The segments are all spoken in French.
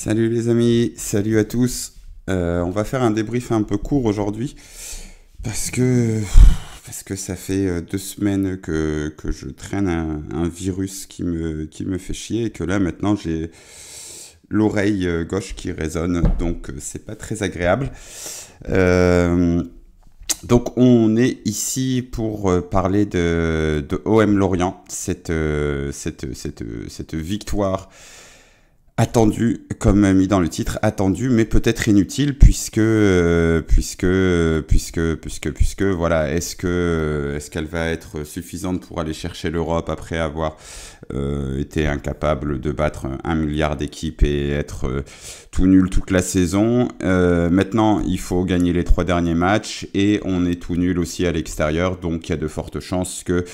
Salut les amis, salut à tous. On va faire un débrief un peu court aujourd'hui parce que, parce que ça fait 2 semaines que je traîne un virus qui me fait chier et que là maintenant j'ai l'oreille gauche qui résonne, donc c'est pas très agréable. Euh, donc on est ici pour parler de OM Lorient, cette victoire attendu, comme mis dans le titre, attendu, mais peut-être inutile, puisque, voilà, est-ce qu'elle va être suffisante pour aller chercher l'Europe après avoir été incapable de battre 1 milliard d'équipes et être tout nul toute la saison. Maintenant, il faut gagner les 3 derniers matchs et on est tout nul aussi à l'extérieur, donc il y a de fortes chances que,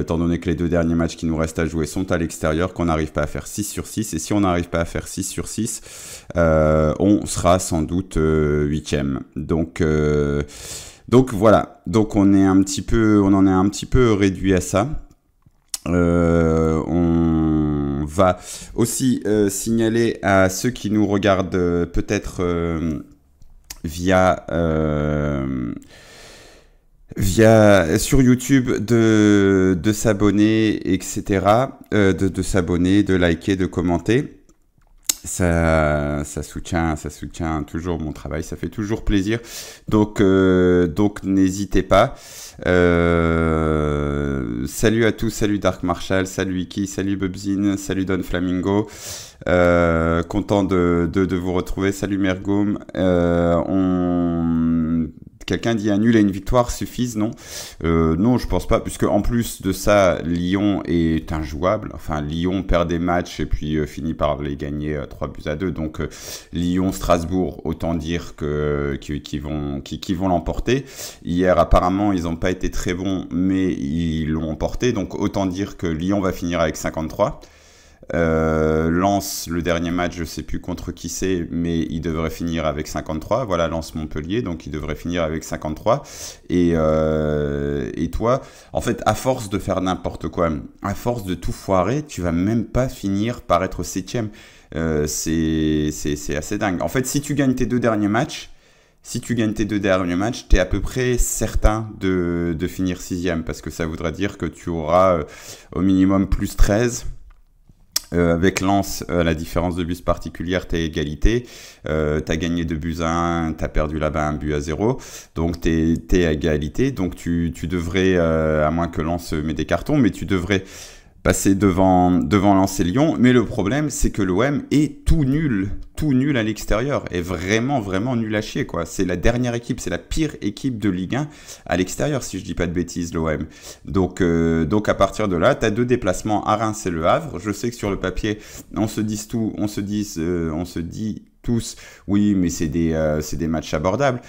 étant donné que les 2 derniers matchs qui nous restent à jouer sont à l'extérieur, qu'on n'arrive pas à faire 6 sur 6. Et si on n'arrive pas à faire 6 sur 6, on sera sans doute 8e. Donc voilà, donc on en est un petit peu réduit à ça. On va aussi signaler à ceux qui nous regardent peut-être via sur YouTube de s'abonner, etc. De s'abonner, de liker, de commenter. Ça soutient toujours mon travail, ça fait toujours plaisir. Donc n'hésitez pas. Salut à tous, salut Dark Marshall, salut Iki, salut Bubzine, salut Don Flamingo. Content de vous retrouver. Salut Mergoum. Quelqu'un dit un nul et une victoire suffisent, non? Non, je pense pas, puisque en plus de ça, Lyon est injouable. Enfin, Lyon perd des matchs et puis finit par les gagner 3 buts à 2. Donc Lyon-Strasbourg, autant dire qu'ils vont l'emporter. Hier, apparemment, ils n'ont pas été très bons, mais ils l'ont emporté. Donc autant dire que Lyon va finir avec 53. Lens, le dernier match, je sais plus contre qui c'est, mais il devrait finir avec 53. Voilà, Lens-Montpellier, donc il devrait finir avec 53. Et toi, en fait, à force de faire n'importe quoi, à force de tout foirer, tu vas même pas finir par être 7e. C'est assez dingue. En fait, si tu gagnes tes 2 derniers matchs, t'es à peu près certain de finir 6e, parce que ça voudrait dire que tu auras au minimum plus 13. Avec Lens, la différence de buts particulière, t'es égalité. T'as gagné 2 buts à 1, t'as perdu là-bas 1 but à 0. Donc t'es à égalité. Donc tu devrais, à moins que Lens mette des cartons, mais tu devrais passer devant Lens et Lyon. Mais le problème, c'est que l'OM est tout nul à l'extérieur, est vraiment, vraiment nul à chier, quoi. C'est la dernière équipe, c'est la pire équipe de Ligue 1 à l'extérieur, si je dis pas de bêtises, l'OM. Donc à partir de là, tu as 2 déplacements à Reims et Le Havre. Je sais que sur le papier, on se dit tous, oui, mais c'est des matchs abordables.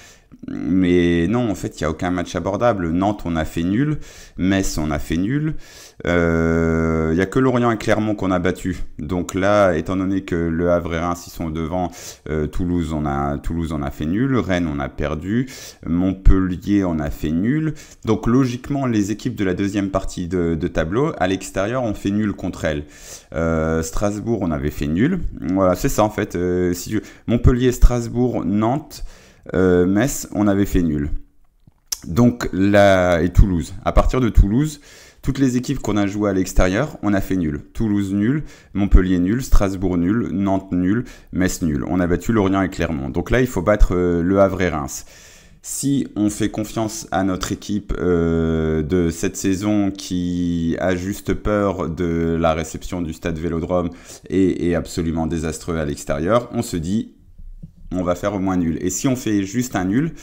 Mais non, en fait, il n'y a aucun match abordable. Nantes, on a fait nul. Metz, on a fait nul. Il n'y a que Lorient et Clermont qu'on a battu. Donc là, étant donné que Le Havre et Reims, ils sont devant, Toulouse, on a fait nul. Rennes, on a perdu. Montpellier, on a fait nul. Donc logiquement, les équipes de la deuxième partie de tableau, à l'extérieur, on fait nul contre elles. Strasbourg, on avait fait nul. Voilà, c'est ça en fait. Montpellier, Strasbourg, Nantes, Metz, on avait fait nul. Donc là, et Toulouse. À partir de Toulouse, toutes les équipes qu'on a jouées à l'extérieur, on a fait nul. Toulouse nul, Montpellier nul, Strasbourg nul, Nantes nul, Metz nul. On a battu Lorient et Clermont. Donc là, il faut battre Le Havre et Reims. Si on fait confiance à notre équipe de cette saison qui a juste peur de la réception du stade Vélodrome et est absolument désastreux à l'extérieur, on se dit on va faire au moins nul. Et si on fait juste un nul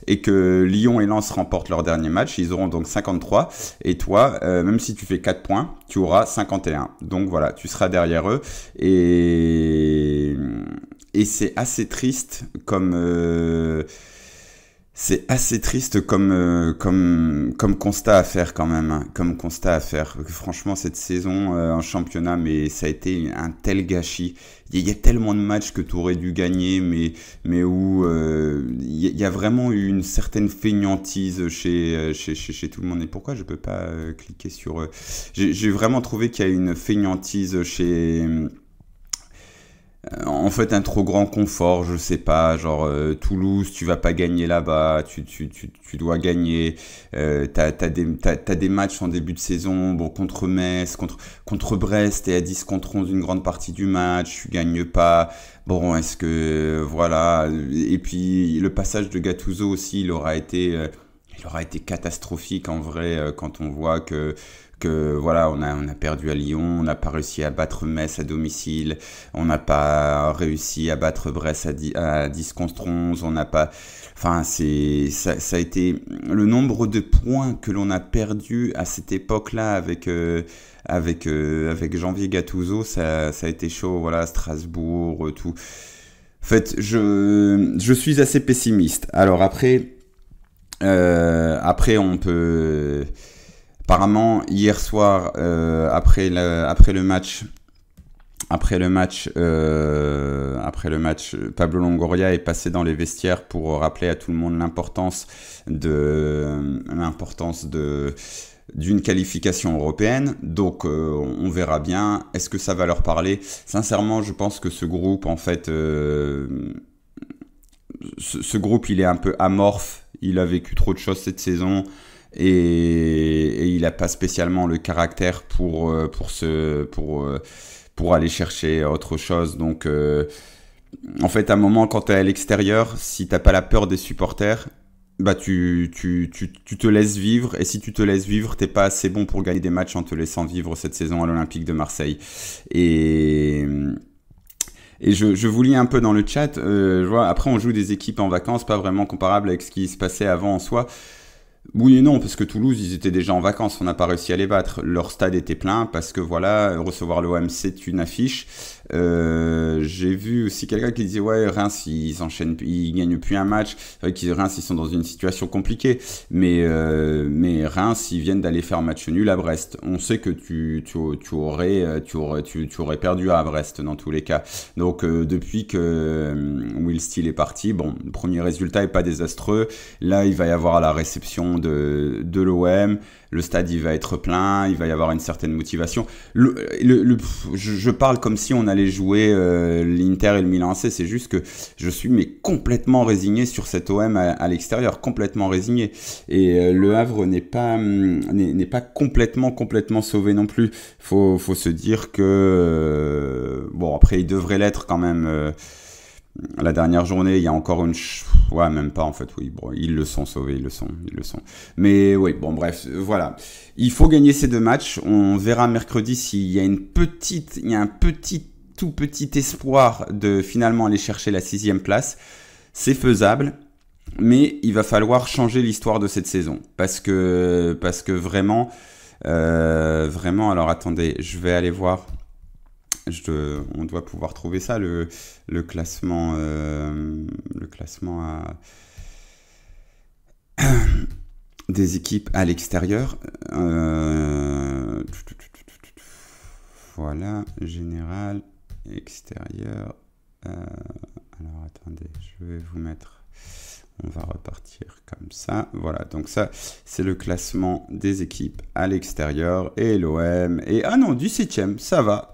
et que Lyon et Lens remportent leur dernier match, ils auront donc 53. Et toi, même si tu fais 4 points, tu auras 51. Donc voilà, tu seras derrière eux. Et c'est assez triste comme... C'est assez triste comme constat à faire quand même, hein, comme constat à faire. Franchement, cette saison en championnat, mais ça a été un tel gâchis. Il y a tellement de matchs que tu aurais dû gagner, mais où il y a vraiment eu une certaine fainéantise chez tout le monde. Et pourquoi je peux pas cliquer sur... J'ai vraiment trouvé qu'il y a une fainéantise En fait, un trop grand confort, je sais pas, genre Toulouse, tu vas pas gagner là-bas, tu dois gagner. T'as des matchs en début de saison, bon, contre Metz, contre Brest, t'es à 10 contre 11 une grande partie du match, tu gagnes pas. Bon, est-ce que, voilà. Et puis, le passage de Gattuso aussi, il aura été catastrophique en vrai, quand on voit que voilà, on a perdu à Lyon, on n'a pas réussi à battre Metz à domicile, on n'a pas réussi à battre Brest à 10 contre 11, on n'a pas... Enfin, ça a été le nombre de points que l'on a perdu à cette époque-là avec Janvier Gattuso, ça a été chaud, voilà, Strasbourg, tout. En fait, je suis assez pessimiste. Alors après on peut... Apparemment, hier soir, après le match, Pablo Longoria est passé dans les vestiaires pour rappeler à tout le monde d'une qualification européenne. Donc, on verra bien. Est-ce que ça va leur parler? Sincèrement, je pense que ce groupe, en fait, ce groupe, il est un peu amorphe. Il a vécu trop de choses cette saison. Et il n'a pas spécialement le caractère pour aller chercher autre chose. Donc, en fait, à un moment, quand tu es à l'extérieur, si t'as pas la peur des supporters, bah tu te laisses vivre. Et si tu te laisses vivre, t'es pas assez bon pour gagner des matchs en te laissant vivre cette saison à l'Olympique de Marseille. Et je vous lis un peu dans le chat. Je vois, après, on joue des équipes en vacances, pas vraiment comparables avec ce qui se passait avant en soi. Oui et non, parce que Toulouse, ils étaient déjà en vacances, on n'a pas réussi à les battre. Leur stade était plein parce que voilà, recevoir l'OM, c'est une affiche. J'ai vu aussi quelqu'un qui disait ouais, Reims, ils gagnent plus un match. C'est vrai que Reims, ils sont dans une situation compliquée, mais Reims, ils viennent d'aller faire match nul à Brest. On sait que tu aurais perdu à Brest dans tous les cas. Donc depuis que Will Steele est parti, bon, le premier résultat est pas désastreux. Là, il va y avoir la réception de l'OM, le stade il va être plein, il va y avoir une certaine motivation. Je parle comme si on allait jouer l'Inter et le Milan AC, c'est juste que je suis mais complètement résigné sur cet OM à l'extérieur, complètement résigné. Et le Havre n'est pas complètement sauvé non plus. Faut se dire que bon, après il devrait l'être quand même. La dernière journée, il y a encore ouais, même pas en fait, oui, bon, ils le sont sauvés, ils le sont. Mais oui, bon, bref, voilà. Il faut gagner ces deux matchs. On verra mercredi s'il y a tout petit espoir de finalement aller chercher la 6e place. C'est faisable, mais il va falloir changer l'histoire de cette saison. Parce que vraiment, alors attendez, je vais aller voir. On doit pouvoir trouver ça, le classement des équipes à l'extérieur. Voilà, général, extérieur. Alors attendez, je vais vous mettre... On va repartir comme ça. Voilà, donc ça, c'est le classement des équipes à l'extérieur. Et l'OM... Ah non, du 7e, ça va.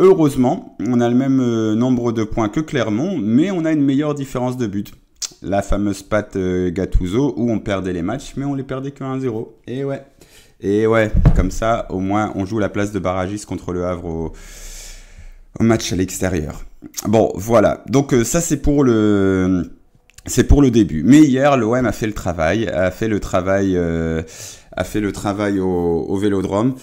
Heureusement, on a le même nombre de points que Clermont, mais on a une meilleure différence de but. La fameuse patte Gattuso, où on perdait les matchs, mais on les perdait que 1-0. Et ouais, comme ça, au moins, on joue la place de barragiste contre le Havre au match à l'extérieur. Bon, voilà. Donc ça, c'est pour le début. Mais hier, l'OM a fait le travail au Vélodrome.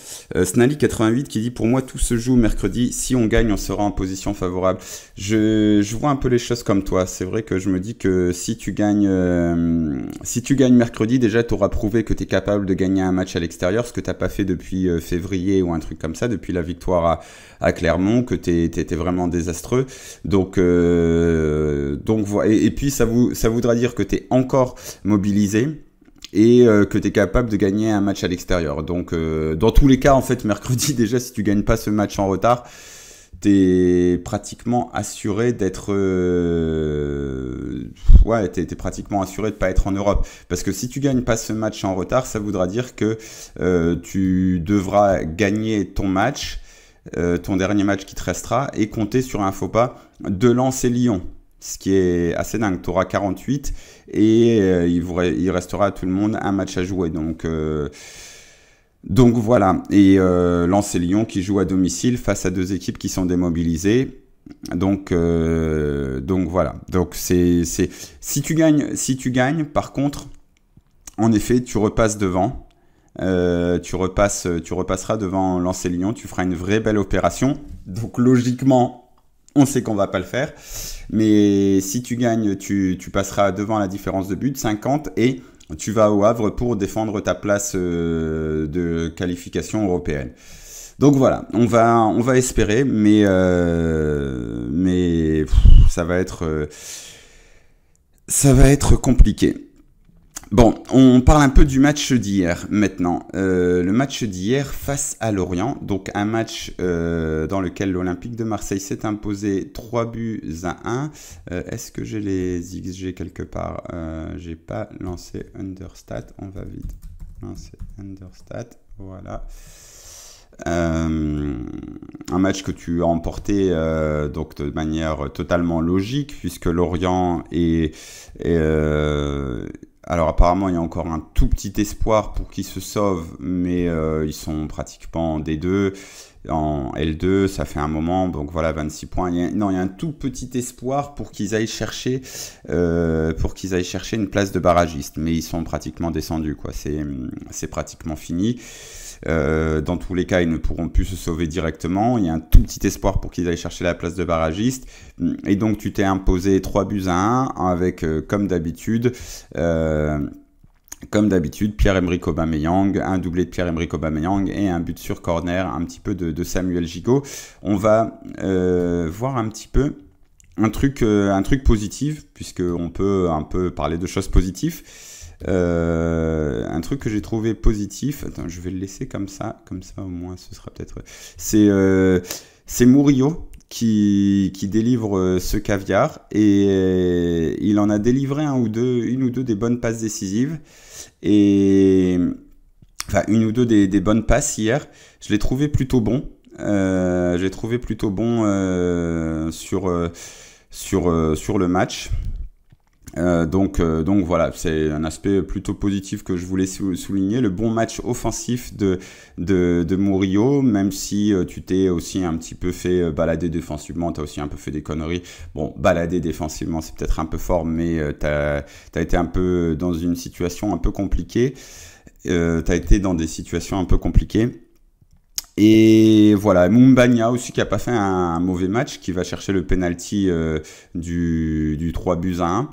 Snally 88 qui dit pour moi tout se joue mercredi, si on gagne on sera en position favorable. Je vois un peu les choses comme toi, c'est vrai que je me dis que si tu gagnes mercredi, déjà tu auras prouvé que tu es capable de gagner un match à l'extérieur, ce que tu n'as pas fait depuis février ou un truc comme ça, depuis la victoire à Clermont, que tu étais vraiment désastreux. Donc voilà. Et puis ça voudra dire que tu es encore mobilisé et que tu es capable de gagner un match à l'extérieur. Donc, dans tous les cas, en fait, mercredi, déjà, si tu gagnes pas ce match en retard, tu es pratiquement assuré d'être... Ouais, tu es pratiquement assuré de pas être en Europe. Parce que si tu gagnes pas ce match en retard, ça voudra dire que tu devras gagner ton match ton dernier match qui te restera, et compter sur un faux pas de Lens et Lyon. Ce qui est assez dingue. Tu auras 48 et il restera à tout le monde un match à jouer. Donc voilà. Et Lens et Lyon qui jouent à domicile face à deux équipes qui sont démobilisées. Donc voilà. Donc si tu gagnes, par contre, en effet, tu repasses devant. Tu repasseras devant Lens et Lyon. Tu feras une vraie belle opération. Donc logiquement, on sait qu'on va pas le faire. Mais si tu gagnes, tu passeras devant la différence de but, 50, et tu vas au Havre pour défendre ta place de qualification européenne. Donc voilà, on va espérer, mais ça va être compliqué. Bon, on parle un peu du match d'hier maintenant. Le match d'hier face à Lorient, donc un match dans lequel l'Olympique de Marseille s'est imposé 3-1. Est-ce que j'ai les XG quelque part? J'ai pas lancé Understat, on va vite lancer Understat, voilà. Un match que tu as emporté donc de manière totalement logique, puisque Lorient alors apparemment il y a encore un tout petit espoir pour qu'ils se sauvent, mais ils sont pratiquement en D2, en L2, ça fait un moment, donc voilà, 26 points. Il y a un tout petit espoir pour qu'ils aillent chercher une place de barragiste, mais ils sont pratiquement descendus, quoi. C'est pratiquement fini. Dans tous les cas, ils ne pourront plus se sauver directement. Il y a un tout petit espoir pour qu'ils aillent chercher la place de barragiste. Et donc, tu t'es imposé 3-1 avec, comme d'habitude, Pierre-Emerick Aubameyang, un doublé de Pierre-Emerick Aubameyang et un but sur corner, un petit peu de Samuel Gigot. On va voir un petit peu un truc positif, puisqu'on peut un peu parler de choses positives. Un truc que j'ai trouvé positif, attends, je vais le laisser comme ça au moins ce sera peut-être, c'est Murillo qui délivre ce caviar, et il en a délivré une ou deux des bonnes passes décisives, et enfin une ou deux des bonnes passes hier. Je l'ai trouvé plutôt bon, sur le match. Donc voilà, c'est un aspect plutôt positif que je voulais souligner, le bon match offensif de Murillo, même si tu t'es aussi un petit peu fait balader défensivement, tu as aussi un peu fait des conneries. Bon, balader défensivement, c'est peut-être un peu fort, mais t'as été un peu dans une situation un peu compliquée. T'as été dans des situations un peu compliquées. Et voilà, Moumbagna aussi qui a pas fait un mauvais match, qui va chercher le penalty du 3-1.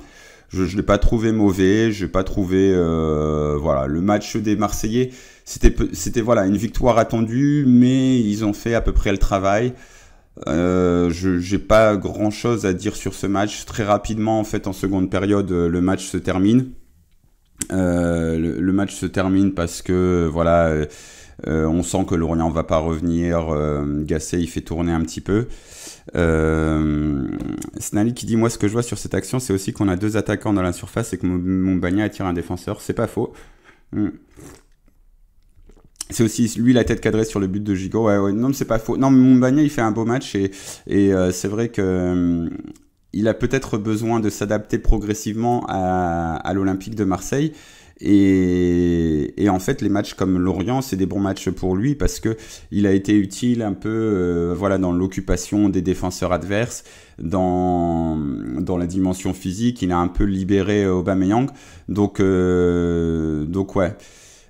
Je l'ai pas trouvé mauvais, j'ai pas trouvé voilà, le match des Marseillais, c'était voilà, une victoire attendue, mais ils ont fait à peu près le travail. J'ai pas grand chose à dire sur ce match. Très rapidement, en fait, en seconde période, le match se termine. Le match se termine parce que voilà, on sent que Lorient va pas revenir. Gasset il fait tourner un petit peu. Snally qui dit: moi ce que je vois sur cette action, c'est aussi qu'on a deux attaquants dans la surface et que Moumbagna attire un défenseur. C'est pas faux. C'est aussi lui la tête cadrée sur le but de Gigot. Ouais, non, c'est pas faux. Non, Moumbagna il fait un beau match, et c'est vrai que il a peut-être besoin de s'adapter progressivement à l'Olympique de Marseille. Et en fait, les matchs comme Lorient, c'est des bons matchs pour lui, parce que il a été utile un peu voilà, dans l'occupation des défenseurs adverses, dans la dimension physique. Il a un peu libéré Aubameyang. Donc ouais.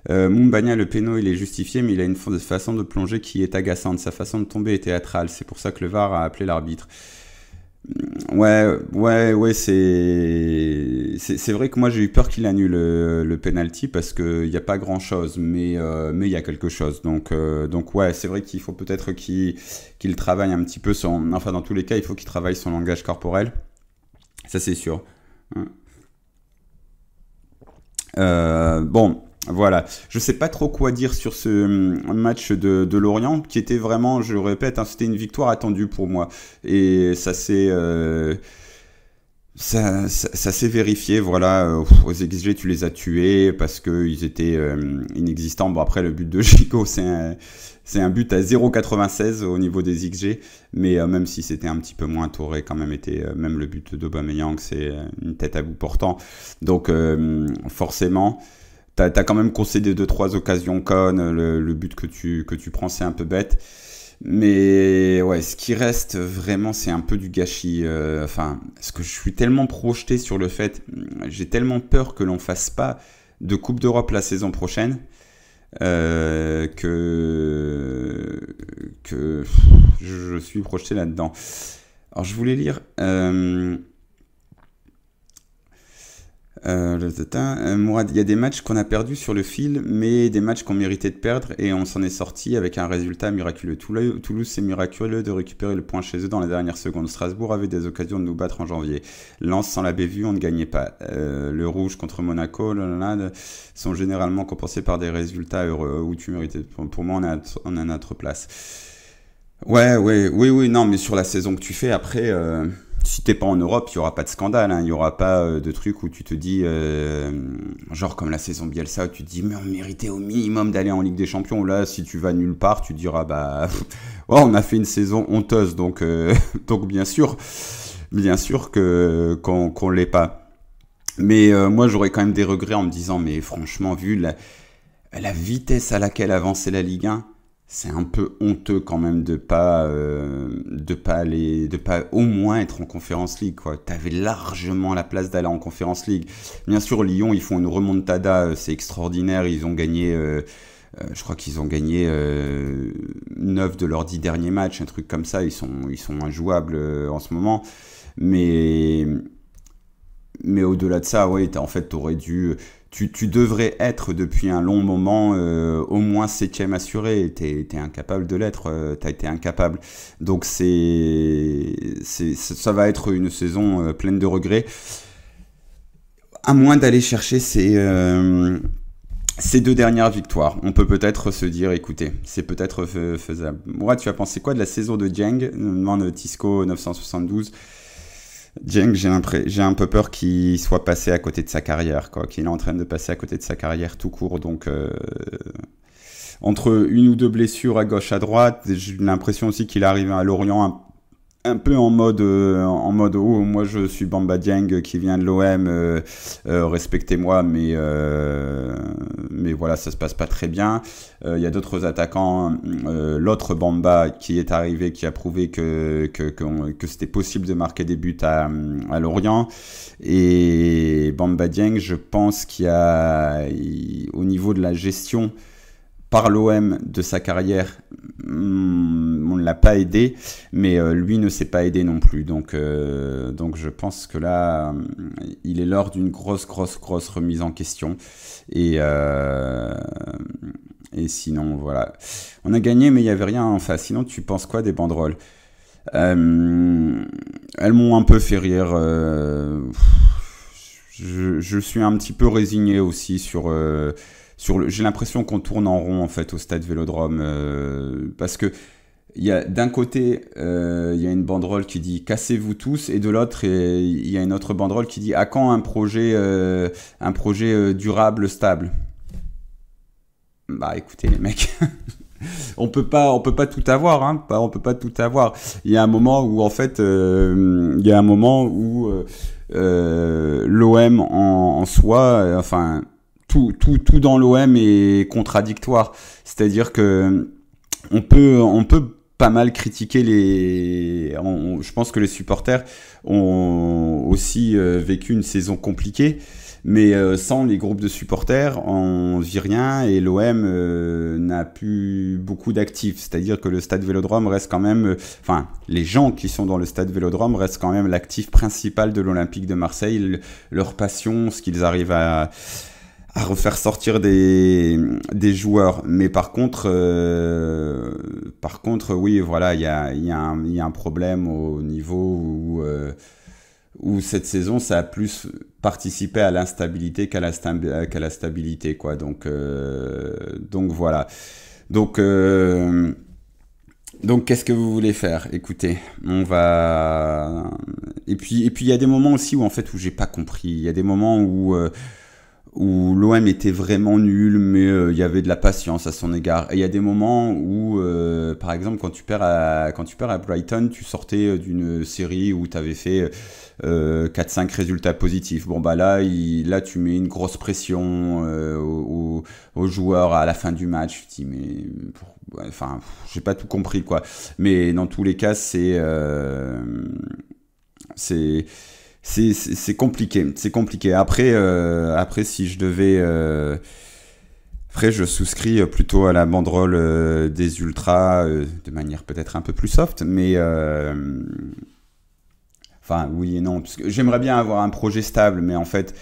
Moumbagna, le péno, il est justifié, mais il a une façon de plonger qui est agaçante. Sa façon de tomber est théâtrale. C'est pour ça que le VAR a appelé l'arbitre. Ouais, c'est vrai que moi j'ai eu peur qu'il annule le penalty, parce que y a pas grand chose, mais il y a quelque chose. Donc ouais, c'est vrai qu'il faut peut-être qu'il travaille un petit peu enfin dans tous les cas, il faut qu'il travaille son langage corporel. Ça c'est sûr. Bon. Voilà, je sais pas trop quoi dire sur ce match de Lorient, qui était vraiment, je le répète, hein, c'était une victoire attendue pour moi. Et ça s'est Ça s'est vérifié, voilà. Aux XG, tu les as tués parce qu'ils étaient inexistants. Bon, après, le but de Gigot, c'est un but à 0,96 au niveau des XG. Mais même si c'était un petit peu moins, t'aurais quand même été... même le but d'Aubameyang, c'est une tête à bout portant. Donc, forcément, t'as quand même concédé 2-3 occasions connes. Le but que tu prends, c'est un peu bête. Mais ouais, ce qui reste vraiment, c'est un peu du gâchis. Enfin, parce que je suis tellement projeté sur le fait, j'ai tellement peur que l'on fasse pas de Coupe d'Europe la saison prochaine que je suis projeté là-dedans. Alors, je voulais lire. Mourad, il y a des matchs qu'on a perdus sur le fil, mais des matchs qu'on méritait de perdre et on s'en est sorti avec un résultat miraculeux. Toulouse, c'est miraculeux de récupérer le point chez eux dans les dernières secondes. Strasbourg avait des occasions de nous battre en janvier. Lens, sans la bévue, on ne gagnait pas. Le rouge contre Monaco sont généralement compensés par des résultats heureux où tu méritais. Pour moi, on a notre place. Oui, non, mais sur la saison que tu fais, après, si t'es pas en Europe, il y aura pas de scandale, hein, il y aura pas de truc où tu te dis, genre comme la saison Bielsa, où tu te dis, mais on méritait au minimum d'aller en Ligue des Champions. Là, si tu vas nulle part, tu diras, bah, ouais, on a fait une saison honteuse, donc, donc bien sûr qu'on l'est pas. Mais moi, j'aurais quand même des regrets en me disant, mais franchement, vu la vitesse à laquelle avançait la Ligue 1, c'est un peu honteux quand même de pas au moins être en Conference League, quoi. T'avais largement la place d'aller en Conference League. Bien sûr, Lyon, ils font une remontada, c'est extraordinaire. Ils ont gagné, je crois qu'ils ont gagné 9 de leurs 10 derniers matchs, un truc comme ça. Ils sont injouables en ce moment. Mais au-delà de ça, ouais, en fait, t'aurais dû... Tu devrais être depuis un long moment au moins 7e assuré. T'es incapable de l'être. T'as été incapable. Donc ça va être une saison pleine de regrets. À moins d'aller chercher ces 2 dernières victoires. On peut peut-être se dire, écoutez, c'est peut-être faisable. Moi, tu as pensé quoi de la saison de Dieng? Demande Tisco 972. Dieng, j'ai un peu peur qu'il soit passé à côté de sa carrière, quoi, qu'il est en train de passer à côté de sa carrière tout court. Donc, entre une ou deux blessures à gauche, à droite, j'ai l'impression aussi qu'il arrive à Lorient un peu en mode oh, moi je suis Bamba Dieng qui vient de l'OM, respectez-moi, mais voilà, ça se passe pas très bien. Il y a d'autres attaquants, l'autre Bamba qui est arrivé, qui a prouvé que c'était possible de marquer des buts à Lorient. Et Bamba Dieng, je pense au niveau de la gestion par l'OM de sa carrière, on ne l'a pas aidé, mais lui ne s'est pas aidé non plus. Donc je pense que là, il est l'heure d'une grosse remise en question. Et sinon, voilà. On a gagné, mais il n'y avait rien en face. Sinon, tu penses quoi des banderoles? Elles m'ont un peu fait rire. Je suis un petit peu résigné aussi j'ai l'impression qu'on tourne en rond en fait au stade Vélodrome, parce que d'un côté il y a une banderole qui dit cassez-vous tous, et de l'autre il y a une autre banderole qui dit à quand un projet durable, stable. Bah écoutez les mecs, on peut pas tout avoir, hein, on peut pas tout avoir. Il y a un moment où en fait l'OM en soi, enfin tout dans l'OM est contradictoire. C'est-à-dire que on peut pas mal critiquer je pense que les supporters ont aussi vécu une saison compliquée, mais sans les groupes de supporters, on vit rien, et l'OM n'a plus beaucoup d'actifs. C'est-à-dire que le stade Vélodrome reste quand même... Enfin, les gens qui sont dans le stade Vélodrome restent quand même l'actif principal de l'Olympique de Marseille. Leur passion, ce qu'ils arrivent à refaire sortir des joueurs. Mais par contre, oui, voilà, il y a un problème au niveau où cette saison, ça a plus participé à l'instabilité qu'à la stabilité, quoi. Donc voilà. Donc qu'est-ce que vous voulez faire? Écoutez, et puis il y a des moments aussi où en fait où j'ai pas compris. Il y a des moments où l'OM était vraiment nul, mais il y avait de la patience à son égard. Et il y a des moments où, par exemple, quand tu perds à Brighton, tu sortais d'une série où tu avais fait 4-5 résultats positifs. Bon, bah là, tu mets une grosse pression aux joueurs à la fin du match. Tu te dis, mais... Enfin, j'ai pas tout compris, quoi. Mais dans tous les cas, c'est compliqué, c'est compliqué. Après, si je devais, après, je souscris plutôt à la banderole des ultras de manière peut-être un peu plus soft, mais enfin, oui et non, parce que j'aimerais bien avoir un projet stable, mais en fait,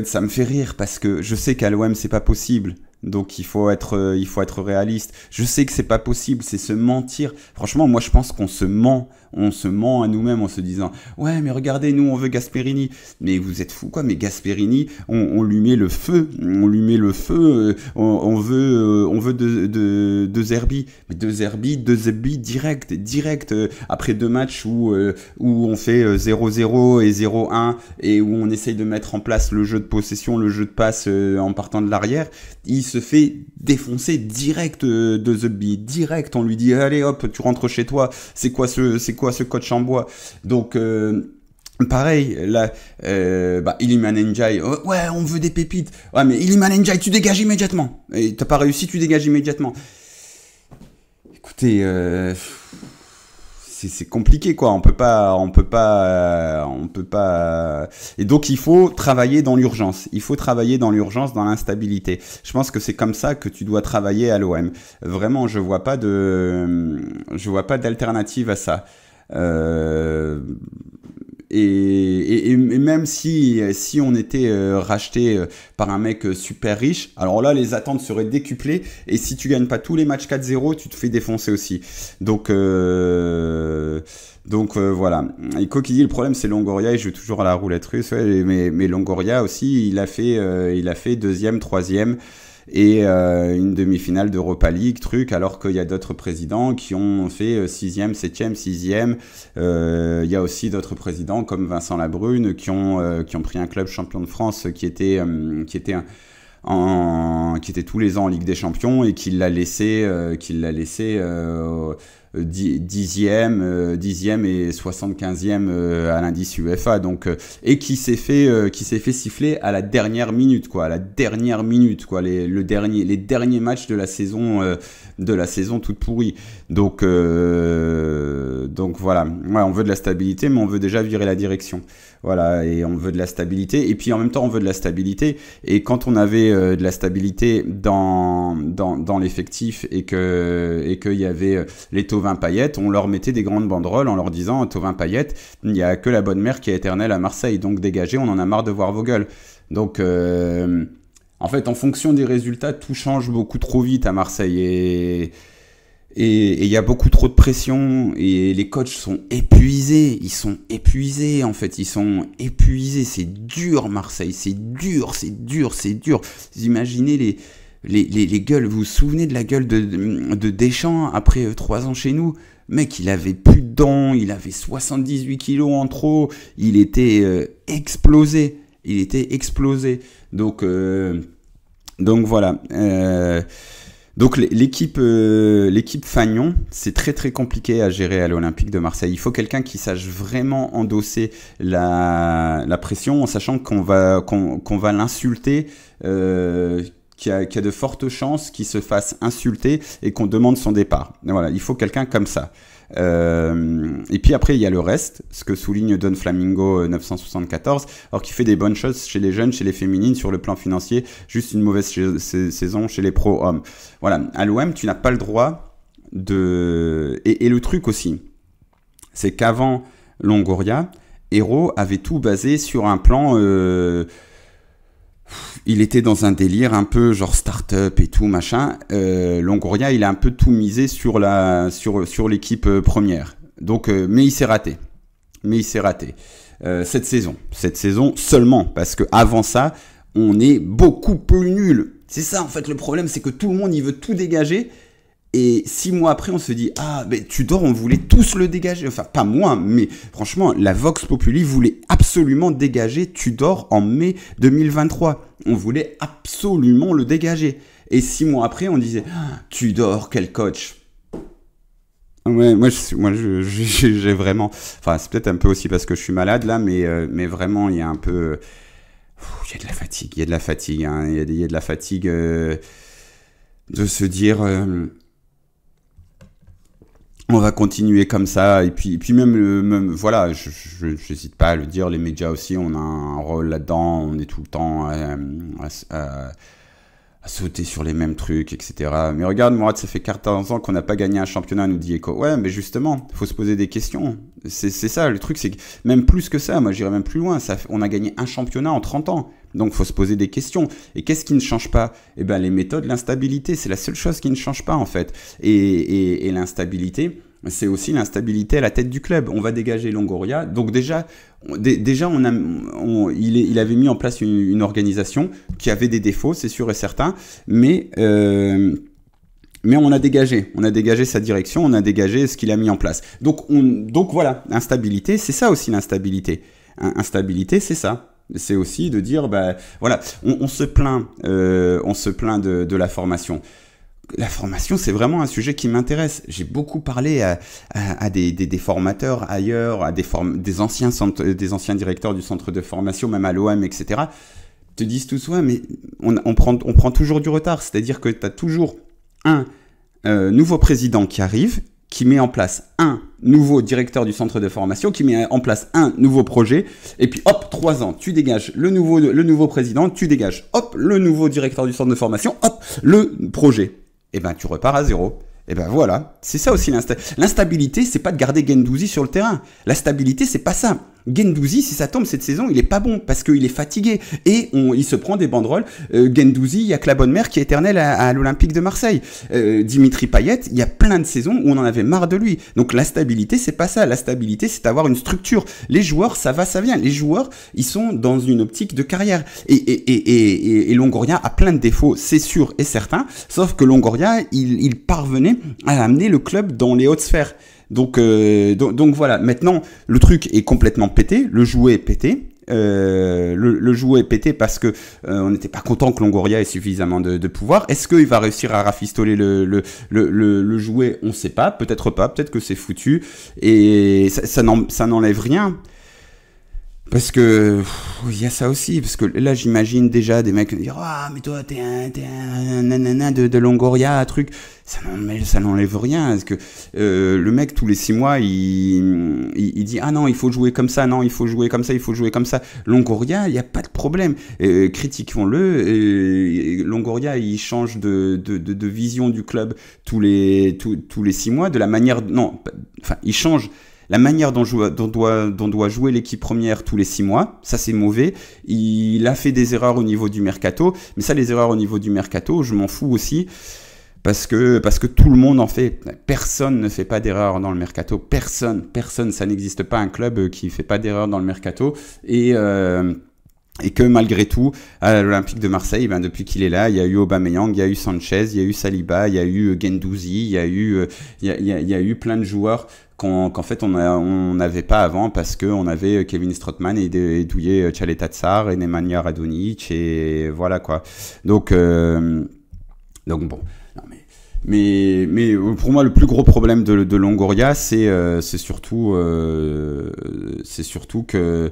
ça me fait rire parce que je sais qu'à l'OM c'est pas possible. Donc il faut être réaliste. Je sais que c'est pas possible, c'est se mentir. Franchement, moi je pense qu'on se ment à nous-mêmes en se disant ouais mais regardez, nous on veut Gasperini. Mais vous êtes fous quoi, mais Gasperini, on lui met le feu, on veut de Zerbi, mais de Zerbi direct après 2 matchs où on fait 0-0 et 0-1 et où on essaye de mettre en place le jeu de possession, le jeu de passe en partant de l'arrière. Il se fait défoncer direct de The Bee, direct. On lui dit allez hop, tu rentres chez toi. C'est quoi ce coach en bois? Donc pareil, là, Iliman Ndiaye, ouais, on veut des pépites. Ouais, mais Iliman Ndiaye, tu dégages immédiatement. Et t'as pas réussi, tu dégages immédiatement. Écoutez, c'est compliqué quoi, on peut pas. Et donc il faut travailler dans l'urgence. Dans l'instabilité. Je pense que c'est comme ça que tu dois travailler à l'OM. Vraiment, je vois pas d'alternative à ça. Et même si on était racheté par un mec super riche, alors là les attentes seraient décuplées, et si tu gagnes pas tous les matchs 4-0, tu te fais défoncer aussi. Donc voilà. Et quoi qu'il dit, le problème c'est Longoria, il joue toujours à la roulette russe, ouais, mais Longoria aussi, il a fait deuxième, troisième et une demi-finale d'Europa League, alors qu'il y a d'autres présidents qui ont fait 6e, 7e, 6e. Il y a aussi d'autres présidents comme Vincent Labrune qui ont pris un club champion de France qui était tous les ans en Ligue des Champions, et qui l'a laissé 10e et 75e à l'indice UEFA, donc et qui s'est fait siffler à la dernière minute quoi, les derniers matchs de la saison toute pourrie. Donc voilà, ouais, on veut de la stabilité, mais on veut déjà virer la direction. Voilà, et on veut de la stabilité, et puis en même temps on veut de la stabilité, et quand on avait de la stabilité dans l'effectif, et qu'il y avait les Thauvin Payet, on leur mettait des grandes banderoles en leur disant Thauvin Payet, il n'y a que la bonne mère qui est éternelle à Marseille, donc dégagez, on en a marre de voir vos gueules. Donc en fait, en fonction des résultats, tout change beaucoup trop vite à Marseille, et il y a beaucoup trop de pression, et les coachs sont épuisés, en fait, c'est dur Marseille, c'est dur. Vous imaginez les gueules, vous vous souvenez de la gueule de Deschamps après 3 ans chez nous? Mec, il avait plus de dents, il avait 78 kilos en trop, il était explosé, donc voilà. Donc l'équipe Fagnon, c'est très très compliqué à gérer à l'Olympique de Marseille. Il faut quelqu'un qui sache vraiment endosser la pression, en sachant qu'on va l'insulter, qu'il y a de fortes chances qu'il se fasse insulter et qu'on demande son départ. Et voilà, il faut quelqu'un comme ça. Et puis après il y a le reste, ce que souligne Don Flamingo 974, alors qu'il fait des bonnes choses chez les jeunes, chez les féminines, sur le plan financier, juste une mauvaise saison chez les pros hommes. Voilà, à l'OM tu n'as pas le droit de... Et le truc aussi, c'est qu'avant Longoria, Hérault avait tout basé sur un plan... il était dans un délire un peu genre start-up et tout machin. Longoria, il a un peu tout misé sur l'équipe première. Donc, mais il s'est raté. Cette saison seulement, parce que avant ça, on est beaucoup plus nul. C'est ça en fait le problème, c'est que tout le monde il veut tout dégager, Et 6 mois après, on se dit, ah, mais Tudor, on voulait tous le dégager. Enfin, pas moi, mais franchement, la Vox Populi voulait absolument dégager Tudor en mai 2023. On voulait absolument le dégager. Et 6 mois après, on disait, ah, Tudor, quel coach. Ouais, j'ai vraiment... Enfin, c'est peut-être un peu aussi parce que je suis malade là, mais vraiment, il y a un peu... Il y a de la fatigue, il y a de la fatigue, hein, il y a de la fatigue de se dire... on va continuer comme ça, et puis même voilà, je n'hésite pas à le dire, les médias aussi, on a un rôle là-dedans, on est tout le temps à sauter sur les mêmes trucs, etc. Mais regarde, Mourad, ça fait 14 ans qu'on n'a pas gagné un championnat, nous dit Echo. Ouais, mais justement, il faut se poser des questions. C'est ça, le truc, c'est que même plus que ça, moi j'irais même plus loin, on a gagné un championnat en 30 ans. Donc il faut se poser des questions. Et qu'est-ce qui ne change pas? Eh bien les méthodes, l'instabilité, c'est la seule chose qui ne change pas en fait. Et l'instabilité, c'est aussi l'instabilité à la tête du club. On va dégager Longoria. Donc déjà il avait mis en place une organisation qui avait des défauts, c'est sûr et certain, mais on a dégagé sa direction, on a dégagé ce qu'il a mis en place. Donc voilà, instabilité, c'est ça aussi l'instabilité. Instabilité, c'est ça. C'est aussi de dire, bah voilà, on se plaint de la formation. La formation, c'est vraiment un sujet qui m'intéresse. J'ai beaucoup parlé à des formateurs ailleurs, à des anciens directeurs du centre de formation, même à l'OM, etc. Te disent tous, ouais, mais on prend toujours du retard. C'est-à-dire que tu as toujours un nouveau président qui arrive, qui met en place un nouveau directeur du centre de formation, qui met en place un nouveau projet, et puis hop, 3 ans, tu dégages le nouveau président, tu dégages, hop, le nouveau directeur du centre de formation, hop, le projet. Et ben tu repars à zéro. Et ben voilà, c'est ça aussi l'instabilité, c'est pas de garder Guendouzi sur le terrain. La stabilité, c'est pas ça. Guendouzi, si ça tombe cette saison, il est pas bon parce qu'il est fatigué et il se prend des banderoles. Guendouzi, il y a que la bonne mère qui est éternelle à l'Olympique de Marseille. Dimitri Payet, il y a plein de saisons où on en avait marre de lui. Donc la stabilité, c'est pas ça. La stabilité, c'est avoir une structure. Les joueurs, ça va, ça vient. Les joueurs, ils sont dans une optique de carrière. Et Longoria a plein de défauts, c'est sûr et certain. Sauf que Longoria, il parvenait à amener le club dans les hautes sphères. Donc voilà, maintenant le truc est complètement pété, le jouet est pété. Le jouet est pété parce que on n'était pas content que Longoria ait suffisamment de pouvoir. Est-ce qu'il va réussir à rafistoler le jouet? On ne sait pas, peut-être pas, peut-être que c'est foutu. Et ça n'enlève rien. Parce que il y a ça aussi, parce que là j'imagine déjà des mecs dire ah mais toi t'es un nanana de Longoria, truc, ça n'enlève rien, parce que le mec tous les 6 mois il dit ah non il faut jouer comme ça, non il faut jouer comme ça, il faut jouer comme ça. Longoria, il n'y a pas de problème, critiquons-le. Longoria il change de vision du club tous les 6 mois, de la manière il change la manière dont doit jouer l'équipe première tous les 6 mois, ça c'est mauvais. Il a fait des erreurs au niveau du mercato, mais ça les erreurs au niveau du mercato, je m'en fous aussi, parce que tout le monde en fait. Personne ne fait pas d'erreur dans le mercato, personne, ça n'existe pas un club qui fait pas d'erreur dans le mercato, et que malgré tout, à l'Olympique de Marseille, depuis qu'il est là, il y a eu Aubameyang, il y a eu Sanchez, il y a eu Saliba, il y a eu Guendouzi, il y a eu plein de joueurs qu'en fait on n'avait pas avant, parce qu'on avait Kevin Strootman et Douye Tchaleta-Tsar et Nemanja Radonjic, et voilà quoi. Donc bon, non, mais pour moi le plus gros problème de Longoria, c'est surtout que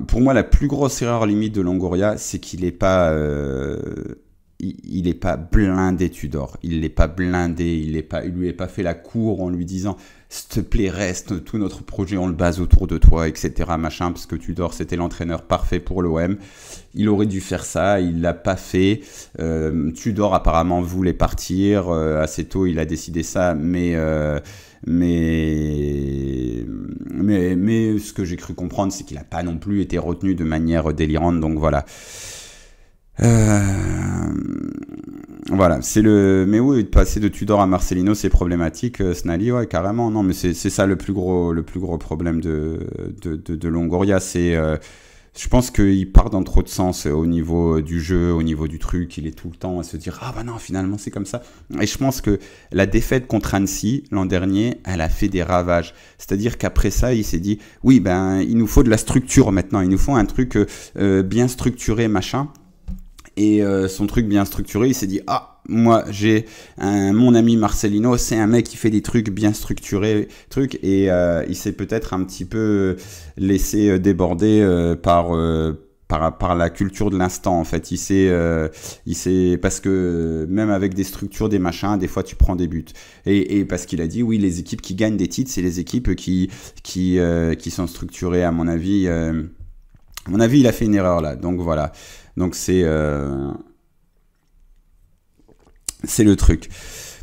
pour moi la plus grosse erreur limite de Longoria, c'est qu'il est pas il est pas blindé Tudor, il l'est pas blindé, il lui est pas fait la cour en lui disant s'il te plaît reste, tout notre projet on le base autour de toi, etc. machin, parce que Tudor c'était l'entraîneur parfait pour l'OM. Il aurait dû faire ça, il l'a pas fait. Tudor apparemment voulait partir assez tôt, il a décidé ça, mais ce que j'ai cru comprendre, c'est qu'il n'a pas non plus été retenu de manière délirante, donc voilà. Voilà, mais oui, de passer de Tudor à Marcelino, c'est problématique. Snally, ouais, carrément, non, mais c'est ça le plus gros problème de Longoria, c'est Je pense qu'il part dans trop de sens au niveau du jeu, au niveau du truc. Il est tout le temps à se dire « Ah bah non, finalement c'est comme ça ». Et je pense que la défaite contre Annecy l'an dernier, elle a fait des ravages. C'est-à-dire qu'après ça, il s'est dit « Oui, ben il nous faut de la structure maintenant. Il nous faut un truc bien structuré, machin ». Et son truc bien structuré, il s'est dit « Ah, moi j'ai mon ami Marcelino, c'est un mec qui fait des trucs bien structurés, et il s'est peut-être un petit peu laissé déborder par la culture de l'instant en fait. Il s'est parce que même avec des structures, des machins, des fois tu prends des buts. Et parce qu'il a dit oui, les équipes qui gagnent des titres, c'est les équipes qui sont structurées. À mon avis, il a fait une erreur là. Donc voilà. Donc c'est le truc.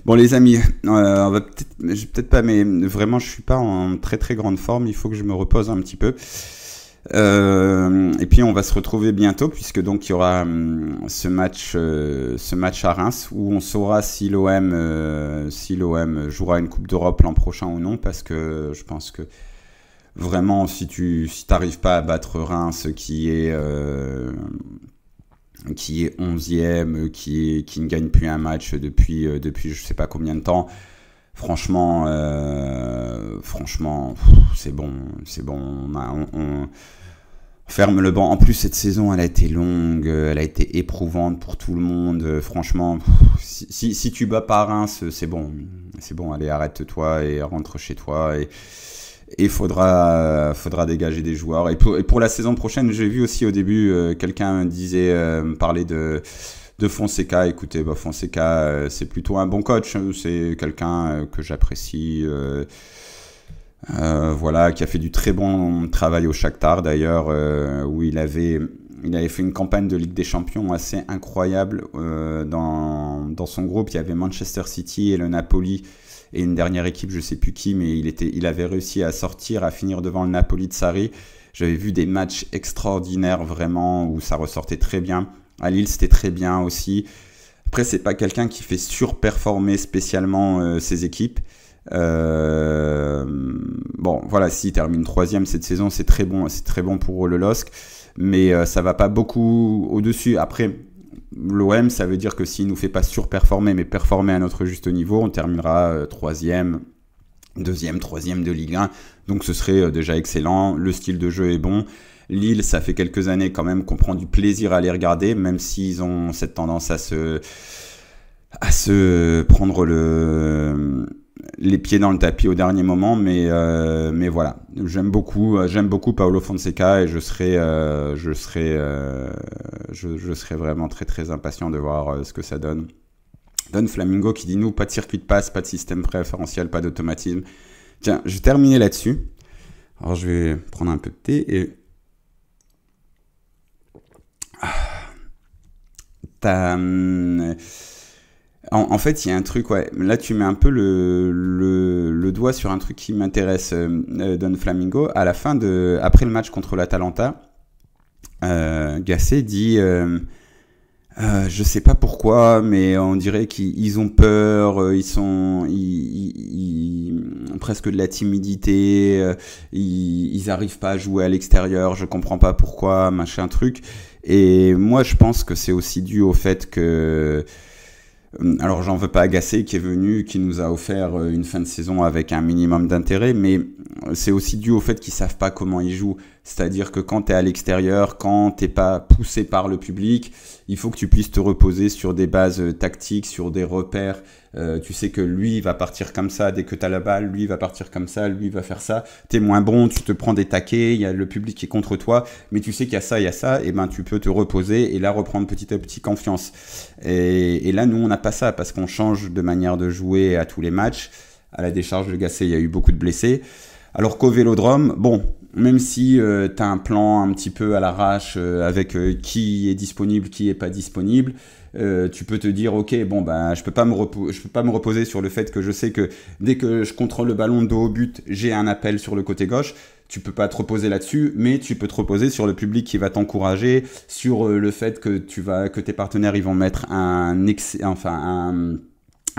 Bon les amis, on va peut-être pas, mais vraiment je suis pas en très très grande forme. Il faut que je me repose un petit peu. Et puis on va se retrouver bientôt puisque donc il y aura ce match à Reims où on saura si l'OM jouera une Coupe d'Europe l'an prochain ou non, parce que je pense que vraiment si t'arrives pas à battre Reims qui est 11e, qui ne gagne plus un match depuis je sais pas combien de temps. Franchement, c'est bon. On ferme le banc. En plus, cette saison, elle a été longue, elle a été éprouvante pour tout le monde. Franchement, si tu bats pas Reims, c'est bon. Allez, arrête-toi et rentre chez toi. Et faudra dégager des joueurs. Et pour la saison prochaine, j'ai vu aussi au début, quelqu'un parler de Fonseca. Écoutez, Fonseca, c'est plutôt un bon coach. C'est quelqu'un que j'apprécie. Voilà, qui a fait du très bon travail au Shakhtar d'ailleurs, où il avait fait une campagne de Ligue des Champions assez incroyable. Dans son groupe, il y avait Manchester City et le Napoli. Et une dernière équipe, je sais plus qui, mais il avait réussi à finir devant le Napoli de Sarri. J'avais vu des matchs extraordinaires vraiment où ça ressortait très bien. À Lille, c'était très bien aussi. Après, c'est pas quelqu'un qui fait surperformer spécialement ses équipes. Bon, voilà, s'il termine 3e cette saison, c'est très bon pour le LOSC, mais ça va pas beaucoup au-dessus. Après, l'OM, ça veut dire que s'il nous fait pas surperformer, mais performer à notre juste niveau, on terminera 3e, 2e, 3e de Ligue 1. Donc ce serait déjà excellent. Le style de jeu est bon. Lille, ça fait quelques années quand même qu'on prend du plaisir à les regarder, même s'ils ont cette tendance à se prendre les pieds dans le tapis au dernier moment, mais voilà. J'aime beaucoup Paulo Fonseca et je serai vraiment très très impatient de voir ce que ça donne. Don Flamingo qui dit nous, pas de circuit de passe, pas de système préférentiel, pas d'automatisme. Tiens, je vais terminer là-dessus. Alors je vais prendre un peu de thé et en fait, il y a un truc, ouais. Là, tu mets un peu le doigt sur un truc qui m'intéresse, Don Flamingo. Après le match contre l'Atalanta, Gasset dit je sais pas pourquoi, mais on dirait qu'ils ont peur, ils presque de la timidité, ils arrivent pas à jouer à l'extérieur, je comprends pas pourquoi, machin truc. Et moi, je pense que c'est aussi dû au fait que... Alors, j'en veux pas agacer, qui est venu, qui nous a offert une fin de saison avec un minimum d'intérêt, mais c'est aussi dû au fait qu'ils savent pas comment ils jouent. C'est-à-dire que quand tu es à l'extérieur, quand t'es pas poussé par le public, il faut que tu puisses te reposer sur des bases tactiques, sur des repères. Tu sais que lui, il va partir comme ça dès que tu as la balle, lui, il va partir comme ça, lui, il va faire ça. Tu es moins bon, tu te prends des taquets, il y a le public qui est contre toi, mais tu sais qu'il y a ça, et ben tu peux te reposer et là reprendre petit à petit confiance. Et là, nous, on n'a pas ça parce qu'on change de manière de jouer à tous les matchs. À la décharge de Gasset, il y a eu beaucoup de blessés. Alors qu'au Vélodrome, bon, même si tu as un plan un petit peu à l'arrache avec qui est disponible, qui est pas disponible, tu peux te dire ok, bon ben je peux pas me reposer sur le fait que je sais que dès que je contrôle le ballon de dos au but, j'ai un appel sur le côté gauche. Tu peux pas te reposer là-dessus, mais tu peux te reposer sur le public qui va t'encourager, sur le fait que tes partenaires ils vont mettre un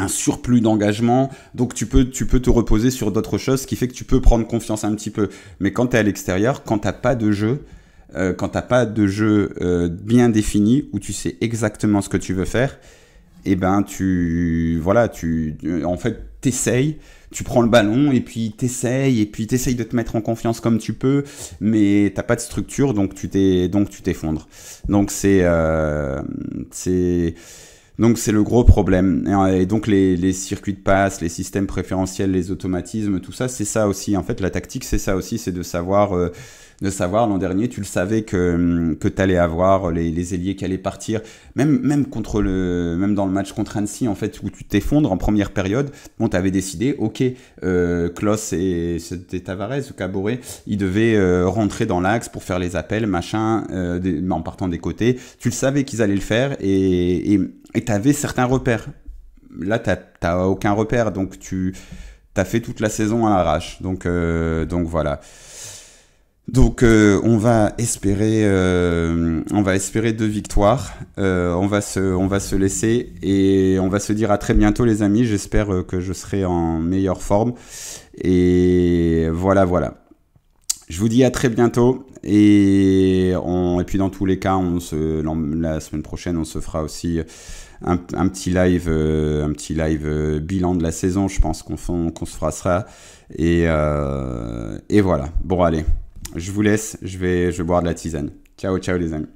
surplus d'engagement, donc tu peux te reposer sur d'autres choses, ce qui fait que tu peux prendre confiance un petit peu. Mais quand tu es à l'extérieur, quand tu n'as pas de jeu, quand t'as pas de jeu bien défini, où tu sais exactement ce que tu veux faire, et ben en fait, t'essayes, tu prends le ballon et puis t'essayes de te mettre en confiance comme tu peux, mais t'as pas de structure, donc tu t'effondres. Donc c'est le gros problème. Et donc les circuits de passe, les systèmes préférentiels, les automatismes, tout ça, c'est ça aussi. En fait, la tactique, c'est ça aussi, c'est de savoir l'an dernier, tu le savais que tu allais avoir les ailiers qui allaient partir. Même dans le match contre Annecy, en fait, où tu t'effondres en première période, bon, tu avais décidé, ok, Klos et c'était Tavares ou Caboret, ils devaient rentrer dans l'axe pour faire les appels, machin, en partant des côtés. Tu le savais qu'ils allaient le faire et tu avais certains repères. Là, t'as aucun repère, donc tu as fait toute la saison à l'arrache. Donc voilà. Donc on va espérer 2 victoires. On va se laisser et on va se dire à très bientôt les amis. J'espère que je serai en meilleure forme. Et voilà. Je vous dis à très bientôt et puis dans tous les cas, la semaine prochaine, on se fera aussi un petit live bilan de la saison. Je pense qu'on se fera ça et voilà. Bon allez, je vous laisse, je vais boire de la tisane. Ciao les amis.